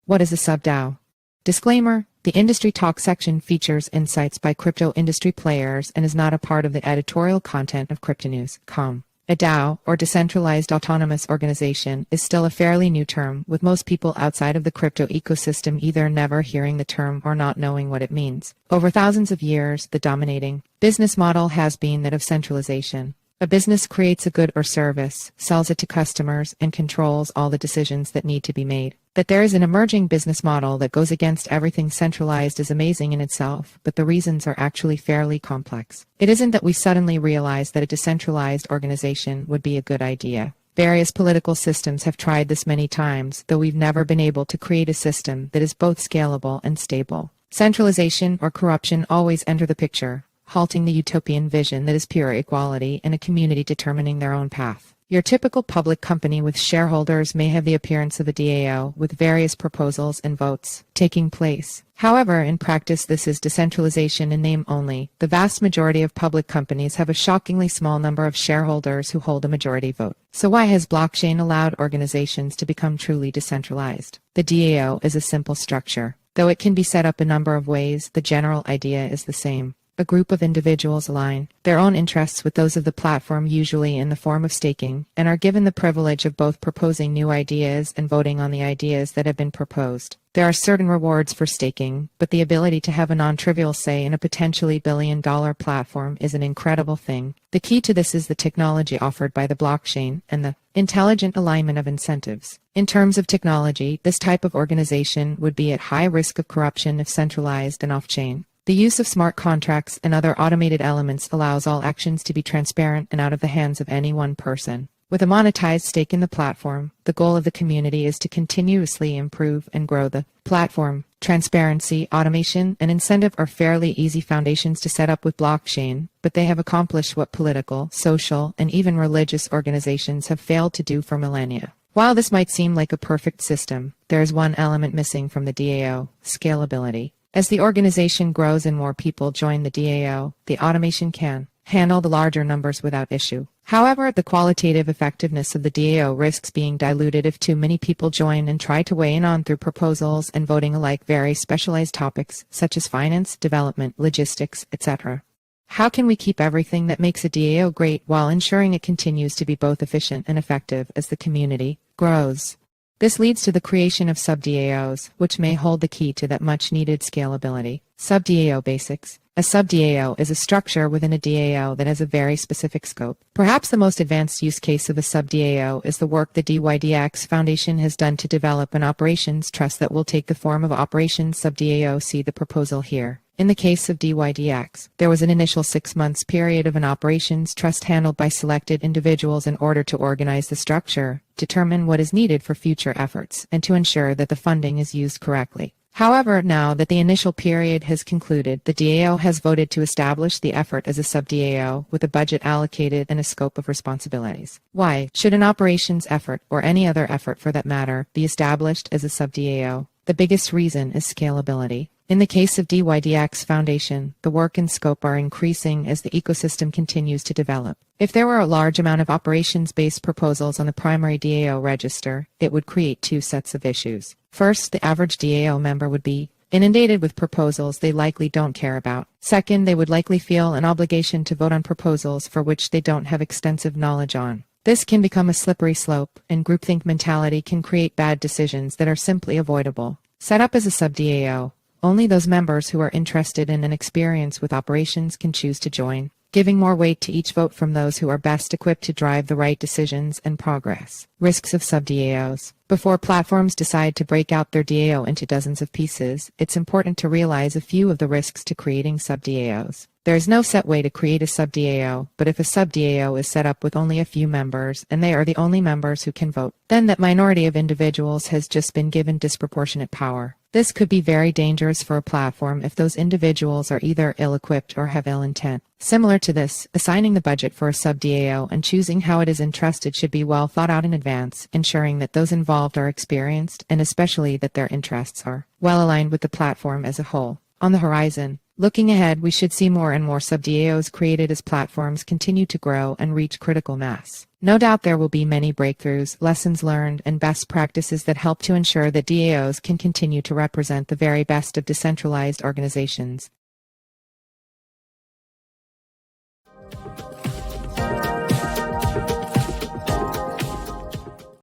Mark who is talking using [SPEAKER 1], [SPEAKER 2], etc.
[SPEAKER 1] What is a SubDAO? Disclaimer: the Industry Talk section features insights by crypto industry players and is not a part of the editorial content of CryptoNews.com. A DAO, or Decentralized Autonomous Organization, is still a fairly new term, with most people outside of the crypto ecosystem either never hearing the term or not knowing what it means. Over thousands of years, the dominating business model has been that of centralization. A business creates a good or service, sells it to customers, and controls all the decisions that need to be made. That there is an emerging business model that goes against everything centralized is amazing in itself, but the reasons are actually fairly complex. It isn't that we suddenly realize that a decentralized organization would be a good idea. Various political systems have tried this many times, though we've never been able to create a system that is both scalable and stable. Centralization or corruption always enter the picture, halting the utopian vision that is pure equality and a community determining their own path. Your typical public company with shareholders may have the appearance of a DAO, with various proposals and votes taking place. However, in practice this is decentralization in name only. The vast majority of public companies have a shockingly small number of shareholders who hold a majority vote. So why has blockchain allowed organizations to become truly decentralized? The DAO is a simple structure. Though it can be set up a number of ways, the general idea is the same. A group of individuals align their own interests with those of the platform, usually in the form of staking, and are given the privilege of both proposing new ideas and voting on the ideas that have been proposed. There are certain rewards for staking, but the ability to have a non-trivial say in a potentially billion-dollar platform is an incredible thing. The key to this is the technology offered by the blockchain and the intelligent alignment of incentives. In terms of technology, this type of organization would be at high risk of corruption if centralized and off-chain. The use of smart contracts and other automated elements allows all actions to be transparent and out of the hands of any one person. With a monetized stake in the platform, the goal of the community is to continuously improve and grow the platform. Transparency, automation, and incentive are fairly easy foundations to set up with blockchain, but they have accomplished what political, social, and even religious organizations have failed to do for millennia. While this might seem like a perfect system, there is one element missing from the DAO: scalability. As the organization grows and more people join the DAO, the automation can handle the larger numbers without issue. However, the qualitative effectiveness of the DAO risks being diluted if too many people join and try to weigh in on through proposals and voting alike very specialized topics such as finance, development, logistics, etc. How can we keep everything that makes a DAO great while ensuring it continues to be both efficient and effective as the community grows? This leads to the creation of SubDAOs, which may hold the key to that much-needed scalability. SubDAO basics. A SubDAO is a structure within a DAO that has a very specific scope. Perhaps the most advanced use case of a SubDAO is the work the DYDX Foundation has done to develop an operations trust that will take the form of Operations SubDAO. See the proposal here. In the case of DYDX, there was an initial 6 months period of an operations trust handled by selected individuals in order to organize the structure, determine what is needed for future efforts, and to ensure that the funding is used correctly. However, now that the initial period has concluded, the DAO has voted to establish the effort as a SubDAO with a budget allocated and a scope of responsibilities. Why should an operations effort, or any other effort for that matter, be established as a SubDAO? The biggest reason is scalability. In the case of DYDX Foundation, the work and scope are increasing as the ecosystem continues to develop. If there were a large amount of operations-based proposals on the primary DAO register, it would create two sets of issues. First, the average DAO member would be inundated with proposals they likely don't care about. Second, they would likely feel an obligation to vote on proposals for which they don't have extensive knowledge on. This can become a slippery slope, and groupthink mentality can create bad decisions that are simply avoidable. Set up as a SubDAO, only those members who are interested in an experience with operations can choose to join, giving more weight to each vote from those who are best equipped to drive the right decisions and progress. Risks of SubDAOs. Before platforms decide to break out their DAO into dozens of pieces, it's important to realize a few of the risks to creating SubDAOs. There is no set way to create a SubDAO, but if a SubDAO is set up with only a few members, and they are the only members who can vote, then that minority of individuals has just been given disproportionate power. This could be very dangerous for a platform if those individuals are either ill-equipped or have ill intent. Similar to this, assigning the budget for a SubDAO and choosing how it is entrusted should be well thought out in advance, ensuring that those involved are experienced and especially that their interests are well aligned with the platform as a whole. On the horizon, Looking ahead, we should see more and more sub-DAOs created as platforms continue to grow and reach critical mass. No doubt there will be many breakthroughs, lessons learned, and best practices that help to ensure that DAOs can continue to represent the very best of decentralized organizations.